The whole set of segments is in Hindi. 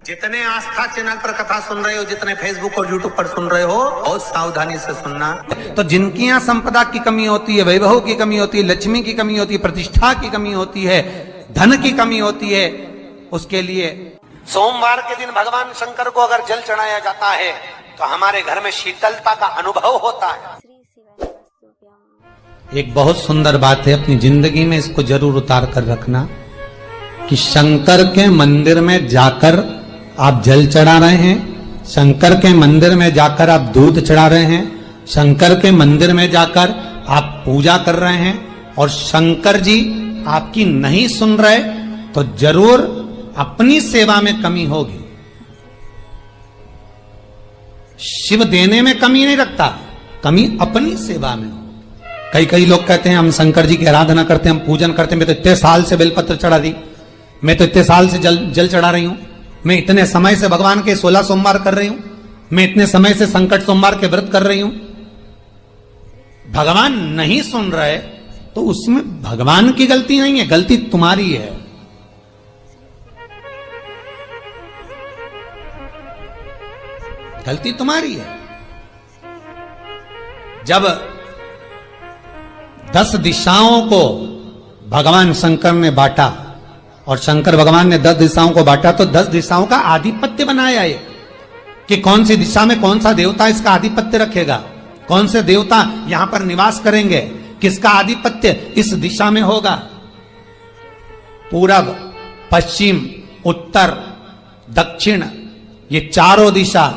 जितने आस्था चैनल पर कथा सुन रहे हो, जितने फेसबुक और यूट्यूब पर सुन रहे हो, बहुत सावधानी से सुनना। तो जिनकी यहाँ संपदा की कमी होती है, वैभव की कमी होती है, लक्ष्मी की कमी होती है, प्रतिष्ठा की कमी होती है, धन की कमी होती है, उसके लिए सोमवार के दिन भगवान शंकर को अगर जल चढ़ाया जाता है तो हमारे घर में शीतलता का अनुभव होता है। एक बहुत सुंदर बात है, अपनी जिंदगी में इसको जरूर उतार कर रखना कि शंकर के मंदिर में जाकर आप जल चढ़ा रहे हैं, शंकर के मंदिर में जाकर आप दूध चढ़ा रहे हैं, शंकर के मंदिर में जाकर आप पूजा कर रहे हैं और शंकर जी आपकी नहीं सुन रहे तो जरूर अपनी सेवा में कमी होगी। शिव देने में कमी नहीं रखता, कमी अपनी सेवा में हो। कई लोग कहते हैं हम शंकर जी की आराधना करते हैं, हम पूजन करते हैं, मैं तो इतने साल से बेलपत्र चढ़ा दी, मैं तो इतने साल से जल चढ़ा रही हूं, मैं इतने समय से भगवान के 16 सोमवार कर रही हूं, मैं इतने समय से संकट सोमवार के व्रत कर रही हूं। भगवान नहीं सुन रहे तो उसमें भगवान की गलती नहीं है, गलती तुम्हारी है। गलती तुम्हारी है। जब 10 दिशाओं को भगवान शंकर ने बांटा और शंकर भगवान ने 10 दिशाओं को बांटा तो 10 दिशाओं का आधिपत्य बनाया ये कि कौन सी दिशा में कौन सा देवता इसका आधिपत्य रखेगा, कौन से देवता यहां पर निवास करेंगे, किसका आधिपत्य इस दिशा में होगा। पूरब, पश्चिम, उत्तर, दक्षिण, ये चारों दिशा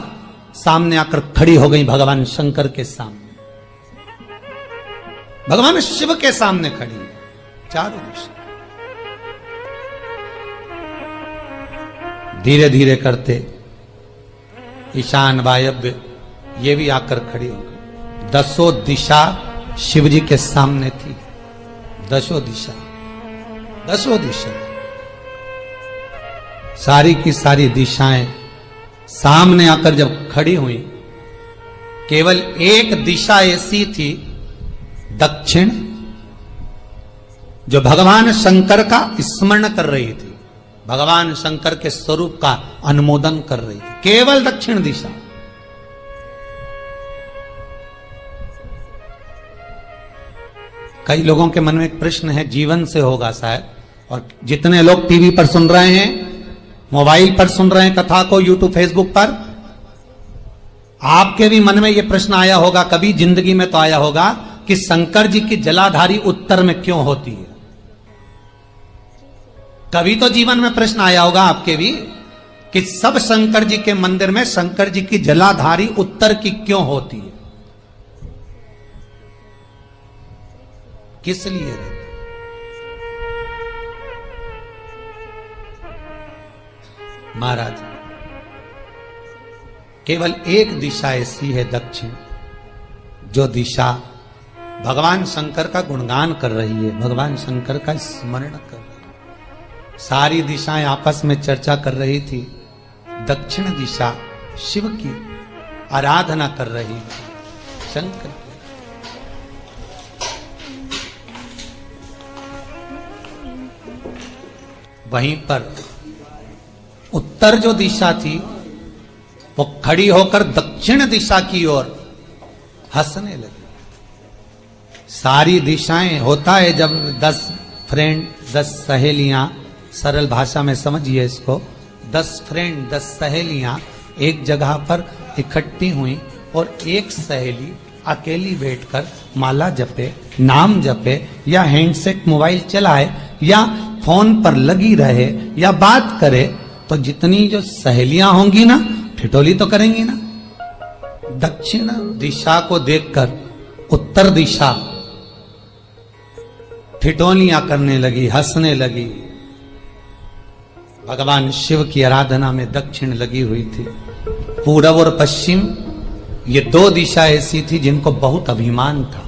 सामने आकर खड़ी हो गई भगवान शंकर के सामने, भगवान शिव के सामने खड़ी है चारों दिशा। धीरे धीरे करते ईशान, वायव्य ये भी आकर खड़ी हो गई। 10 दिशा शिव जी के सामने थी, 10 दिशा, 10 दिशा, सारी की सारी दिशाएं सामने आकर जब खड़ी हुई, केवल एक दिशा ऐसी थी दक्षिण, जो भगवान शंकर का स्मरण कर रही थी, भगवान शंकर के स्वरूप का अनुमोदन कर रही थी, केवल दक्षिण दिशा। कई लोगों के मन में एक प्रश्न है, जीवन से होगा शायद, और जितने लोग टीवी पर सुन रहे हैं, मोबाइल पर सुन रहे हैं कथा को, यूट्यूब, फेसबुक पर, आपके भी मन में यह प्रश्न आया होगा, कभी जिंदगी में तो आया होगा कि शंकर जी की जलाधारी उत्तर में क्यों होती है। कभी तो जीवन में प्रश्न आया होगा आपके भी कि सब शंकर जी के मंदिर में शंकर जी की जलाधारी उत्तर की क्यों होती है, किस लिए रहती? महाराज, केवल एक दिशा ऐसी है दक्षिण, जो दिशा भगवान शंकर का गुणगान कर रही है, भगवान शंकर का स्मरण कर रही है। सारी दिशाएं आपस में चर्चा कर रही थी, दक्षिण दिशा शिव की आराधना कर रही थी, शंकर की। वहीं पर उत्तर जो दिशा थी वो खड़ी होकर दक्षिण दिशा की ओर हंसने लगी। सारी दिशाएं, होता है जब 10 फ्रेंड, 10 सहेलियां, सरल भाषा में समझिए इसको, 10 फ्रेंड, 10 सहेलियां एक जगह पर इकट्ठी हुई और एक सहेली अकेली बैठकर माला जपे, नाम जपे, या हैंडसेट मोबाइल चलाए, या फोन पर लगी रहे, या बात करे, तो जितनी जो सहेलियां होंगी ना, ठिठोली तो करेंगी ना। दक्षिण दिशा को देखकर उत्तर दिशा ठिठोलियां करने लगी, हंसने लगी। भगवान शिव की आराधना में दक्षिण लगी हुई थी। पूरब और पश्चिम, ये 2 दिशा ऐसी थी जिनको बहुत अभिमान था,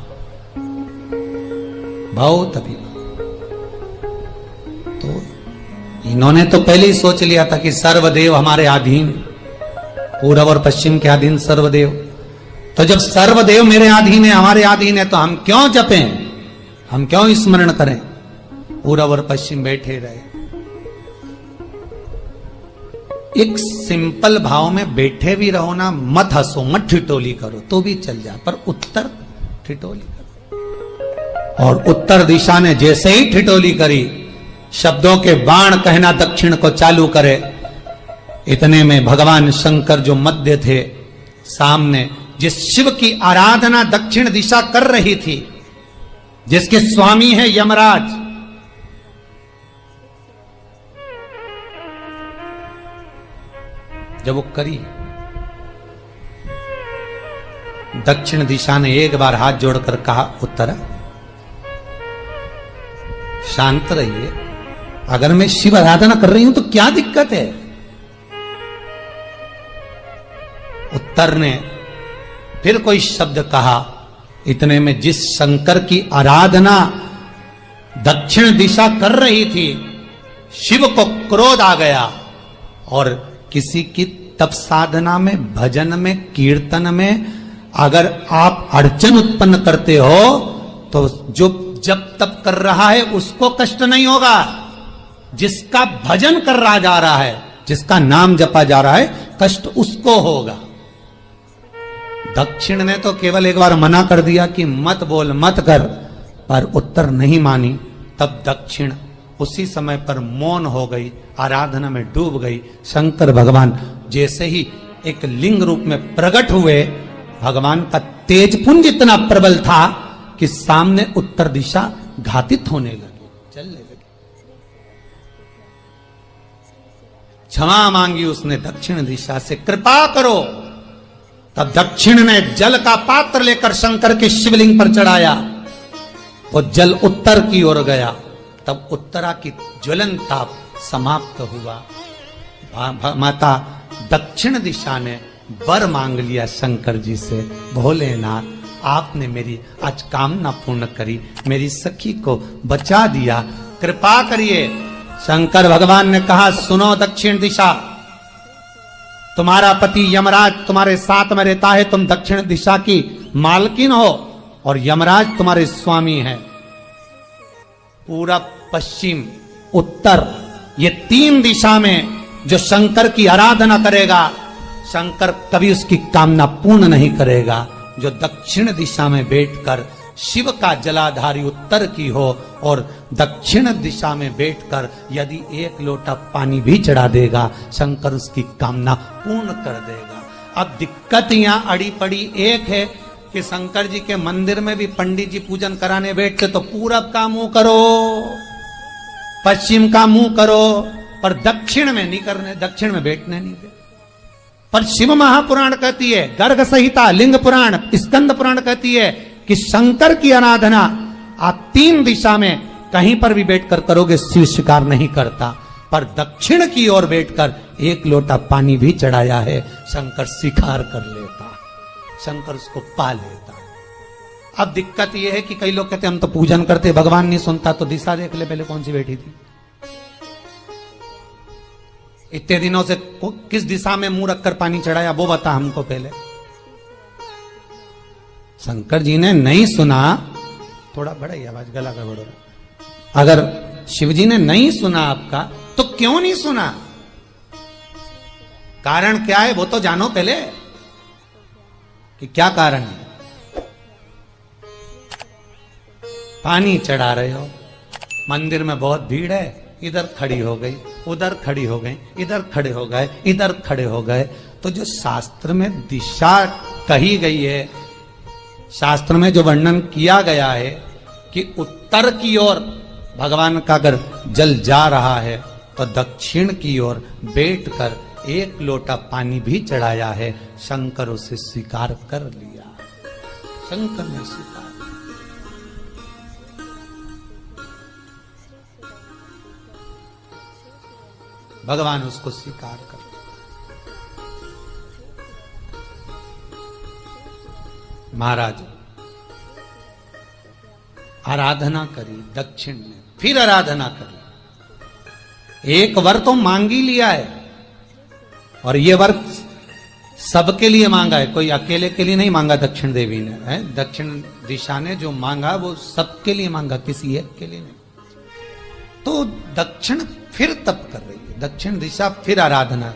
बहुत अभिमान। तो इन्होंने तो पहले ही सोच लिया था कि सर्वदेव हमारे अधीन, पूरब और पश्चिम के अधीन सर्वदेव। तो जब सर्वदेव मेरे अधीन है, हमारे अधीन है, तो हम क्यों जपें, हम क्यों स्मरण करें। पूरब और पश्चिम बैठे रहे। एक सिंपल भाव में बैठे भी रहो ना, मत हंसो, मत ठिठोली करो तो भी चल जाए, पर उत्तर ठिठोली करो। और उत्तर दिशा ने जैसे ही ठिठोली करी, शब्दों के बाण कहना दक्षिण को चालू करे, इतने में भगवान शंकर जो मध्य थे सामने, जिस शिव की आराधना दक्षिण दिशा कर रही थी, जिसके स्वामी है यमराज, जब वो करी, दक्षिण दिशा ने एक बार हाथ जोड़कर कहा, उत्तरा शांत रहिए, अगर मैं शिव आराधना कर रही हूं तो क्या दिक्कत है। उत्तर ने फिर कोई शब्द कहा, इतने में जिस शंकर की आराधना दक्षिण दिशा कर रही थी, शिव को क्रोध आ गया और किसी की तप साधना में, भजन में, कीर्तन में अगर आप अड़चन उत्पन्न करते हो तो जो जब तप कर रहा है उसको कष्ट नहीं होगा, जिसका भजन कर रहा जा रहा है, जिसका नाम जपा जा रहा है, कष्ट उसको होगा। दक्षिण ने तो केवल एक बार मना कर दिया कि मत बोल, मत कर, पर उत्तर नहीं मानी। तब दक्षिण उसी समय पर मौन हो गई, आराधना में डूब गई। शंकर भगवान जैसे ही एक लिंग रूप में प्रकट हुए, भगवान का तेजपुंज इतना प्रबल था कि सामने उत्तर दिशा घातित होने लगी, चलने लगी। क्षमा मांगी उसने दक्षिण दिशा से, कृपा करो। तब दक्षिण ने जल का पात्र लेकर शंकर के शिवलिंग पर चढ़ाया, वो जल उत्तर की ओर गया। तब उत्तरा की ज्वलन ताप समाप्त हुआ। माता दक्षिण दिशा ने वर मांग लिया शंकर जी से, भोलेनाथ आपने मेरी आज कामना पूर्ण करी, मेरी सखी को बचा दिया, कृपा करिए। शंकर भगवान ने कहा, सुनो दक्षिण दिशा, तुम्हारा पति यमराज तुम्हारे साथ में रहता है, तुम दक्षिण दिशा की मालकिन हो और यमराज तुम्हारे स्वामी है। पूरब, पश्चिम, उत्तर, ये तीन दिशा में जो शंकर की आराधना करेगा, शंकर कभी उसकी कामना पूर्ण नहीं करेगा। जो दक्षिण दिशा में बैठकर शिव का जलाधारी उत्तर की हो और दक्षिण दिशा में बैठकर यदि एक लोटा पानी भी चढ़ा देगा, शंकर उसकी कामना पूर्ण कर देगा। अब दिक्कत यहां अड़ी पड़ी एक है कि शंकर जी के मंदिर में भी पंडित जी पूजन कराने बैठते तो पूरब का मुंह करो, पश्चिम का मुंह करो, पर दक्षिण में नहीं करने, दक्षिण में बैठने नहीं दे। पर शिव महापुराण कहती है, गर्ग संहिता, लिंग पुराण, स्कंद पुराण कहती है कि शंकर की आराधना आप तीन दिशा में कहीं पर भी बैठकर करोगे, शिव स्वीकार नहीं करता। पर दक्षिण की ओर बैठकर एक लोटा पानी भी चढ़ाया है, शंकर स्वीकार कर लेता, शंकर उसको पा लेता। अब दिक्कत यह है कि कई लोग कहते हम तो पूजन करते, भगवान नहीं सुनता, तो दिशा देख ले पहले कौन सी बैठी थी। इतने दिनों से किस दिशा में मुंह रखकर पानी चढ़ाया, वो बता हमको पहले। शंकर जी ने नहीं सुना, थोड़ा बढ़ाई आवाज, गला का बढ़ो। अगर शिव जी ने नहीं सुना आपका, तो क्यों नहीं सुना, कारण क्या है वो तो जानो पहले कि क्या कारण है। पानी चढ़ा रहे हो, मंदिर में बहुत भीड़ है, इधर खड़ी हो गई, उधर खड़ी हो गई, इधर खड़े हो गए, इधर खड़े हो गए। तो जो शास्त्र में दिशा कही गई है, शास्त्र में जो वर्णन किया गया है कि उत्तर की ओर भगवान का अगर जल जा रहा है तो दक्षिण की ओर बैठकर एक लोटा पानी भी चढ़ाया है, शंकर उसे स्वीकार कर लिया, शंकर ने स्वीकार। भगवान उसको स्वीकार कर। महाराज आराधना करी दक्षिण में, फिर आराधना करी। एक वर तो मांग ही लिया है, और ये वर सबके लिए मांगा है, कोई अकेले के लिए नहीं मांगा दक्षिण देवी ने, है दक्षिण दिशा ने जो मांगा वो सबके लिए मांगा, किसी एक के लिए नहीं। तो दक्षिण फिर तप कर रही है, दक्षिण दिशा फिर आराधना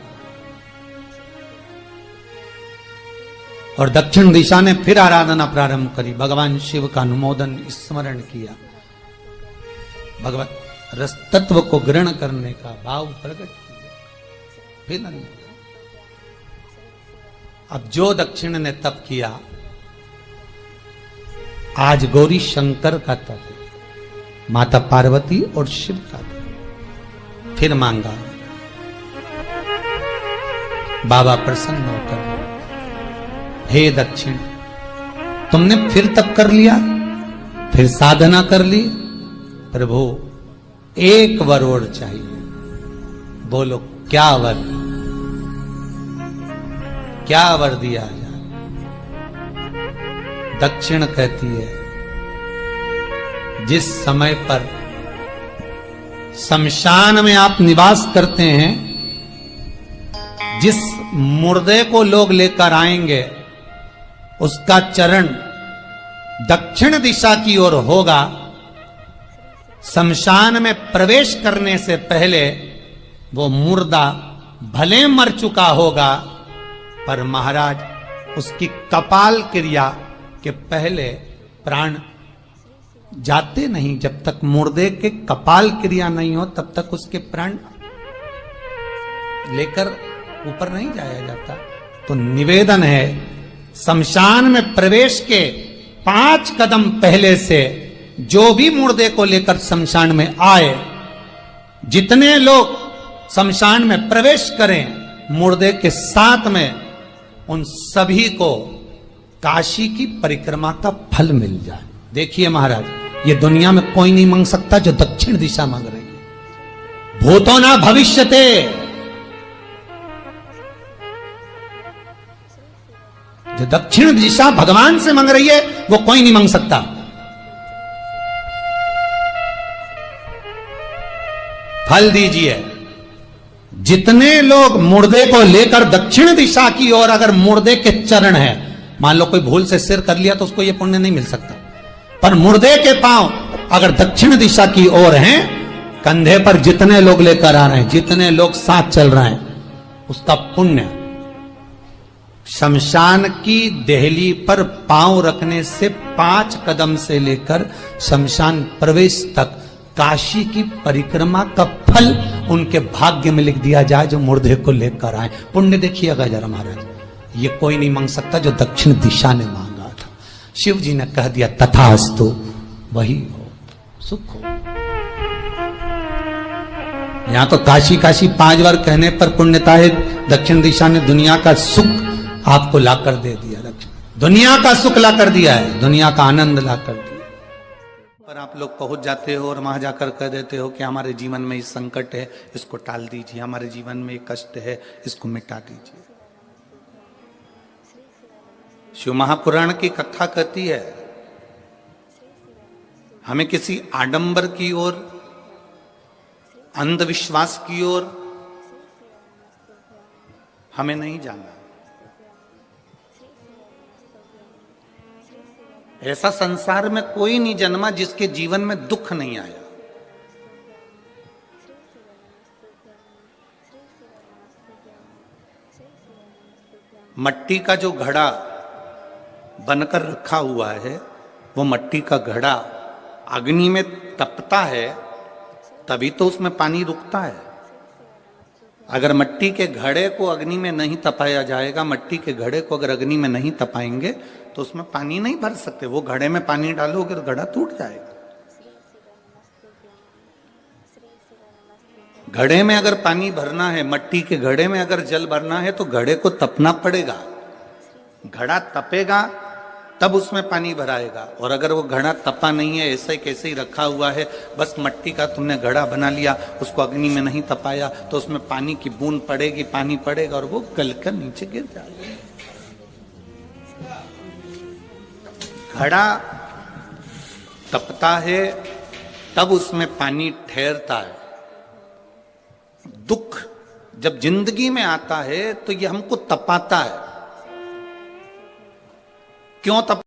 और दक्षिण दिशा ने फिर आराधना प्रारंभ करी, भगवान शिव का अनुमोदन स्मरण किया, भगवान रस तत्व को ग्रहण करने का भाव प्रकट किया। फिर अब जो दक्षिण ने तप किया, आज गौरी शंकर का तप है, माता पार्वती और शिव का तप। फिर मांगा, बाबा प्रसन्न होकर, हे दक्षिण, तुमने फिर तप कर लिया, फिर साधना कर ली, प्रभु एक वर और चाहिए। बोलो क्या वर, क्या वर दिया जाए? दक्षिण कहती है, जिस समय पर शमशान में आप निवास करते हैं, जिस मुर्दे को लोग लेकर आएंगे, उसका चरण दक्षिण दिशा की ओर होगा। शमशान में प्रवेश करने से पहले वो मुर्दा भले मर चुका होगा, पर महाराज उसकी कपाल क्रिया के पहले प्राण जाते नहीं। जब तक मुर्दे के कपाल क्रिया नहीं हो, तब तक उसके प्राण लेकर ऊपर नहीं जाया जाता। तो निवेदन है, शमशान में प्रवेश के 5 कदम पहले से जो भी मुर्दे को लेकर शमशान में आए, जितने लोग शमशान में प्रवेश करें मुर्दे के साथ में, उन सभी को काशी की परिक्रमा का फल मिल जाए। देखिए महाराज, ये दुनिया में कोई नहीं मांग सकता जो दक्षिण दिशा मांग रही है। भूतो ना भविष्यते, जो दक्षिण दिशा भगवान से मांग रही है वो कोई नहीं मांग सकता। फल दीजिए। जितने लोग मुर्दे को लेकर दक्षिण दिशा की ओर, अगर मुर्दे के चरण है, मान लो कोई भूल से सिर कर लिया तो उसको ये पुण्य नहीं मिल सकता, पर मुर्दे के पांव अगर दक्षिण दिशा की ओर हैं, कंधे पर जितने लोग लेकर आ रहे हैं, जितने लोग साथ चल रहे हैं, उसका पुण्य शमशान की देहली पर पांव रखने से 5 कदम से लेकर शमशान प्रवेश तक काशी की परिक्रमा का फल उनके भाग्य में लिख दिया जाए, जो मुर्दे को लेकर आए। पुण्य देखिएगा जरा महाराज, ये कोई नहीं मांग सकता जो दक्षिण दिशा ने मांगा था। शिव जी ने कह दिया तथास्तु, वही हो, सुख हो। यहां तो काशी काशी 5 बार कहने पर पुण्यता है, दक्षिण दिशा ने दुनिया का सुख आपको लाकर दे दिया, दुनिया का सुख लाकर दिया है, दुनिया का आनंद लाकर दिया। पर आप लोग पहुंच जाते हो और वहां जाकर कह देते हो कि हमारे जीवन में इस संकट है, इसको टाल दीजिए, हमारे जीवन में एक कष्ट है, इसको मिटा दीजिए। शिव महापुराण की कथा कहती है, हमें किसी आडंबर की ओर, अंधविश्वास की ओर हमें नहीं जाना। ऐसा संसार में कोई नहीं जन्मा जिसके जीवन में दुख नहीं आया। मट्टी का जो घड़ा बनकर रखा हुआ है, वो मट्टी का घड़ा अग्नि में तपता है, तभी तो उसमें पानी रुकता है। अगर मट्टी के घड़े को अग्नि में नहीं तपाया जाएगा, मट्टी के घड़े को अगर अग्नि में नहीं तपाएंगे तो उसमें पानी नहीं भर सकते। वो घड़े में पानी डालोगे तो घड़ा टूट जाएगा। घड़े में अगर पानी भरना है, मट्टी के घड़े में अगर जल भरना है, तो घड़े को तपना पड़ेगा। घड़ा तपेगा तब उसमें पानी भराएगा। और अगर वो घड़ा तपा नहीं है, ऐसे कैसे ही रखा हुआ है, बस मट्टी का तुमने घड़ा बना लिया, उसको अग्नि में नहीं तपाया, तो उसमें पानी की बूंद पड़ेगी, पानी पड़ेगा और वो गलकर नीचे गिर जाएगा। घड़ा तपता है तब उसमें पानी ठहरता है। दुख जब जिंदगी में आता है तो ये हमको तपाता है। क्यों तप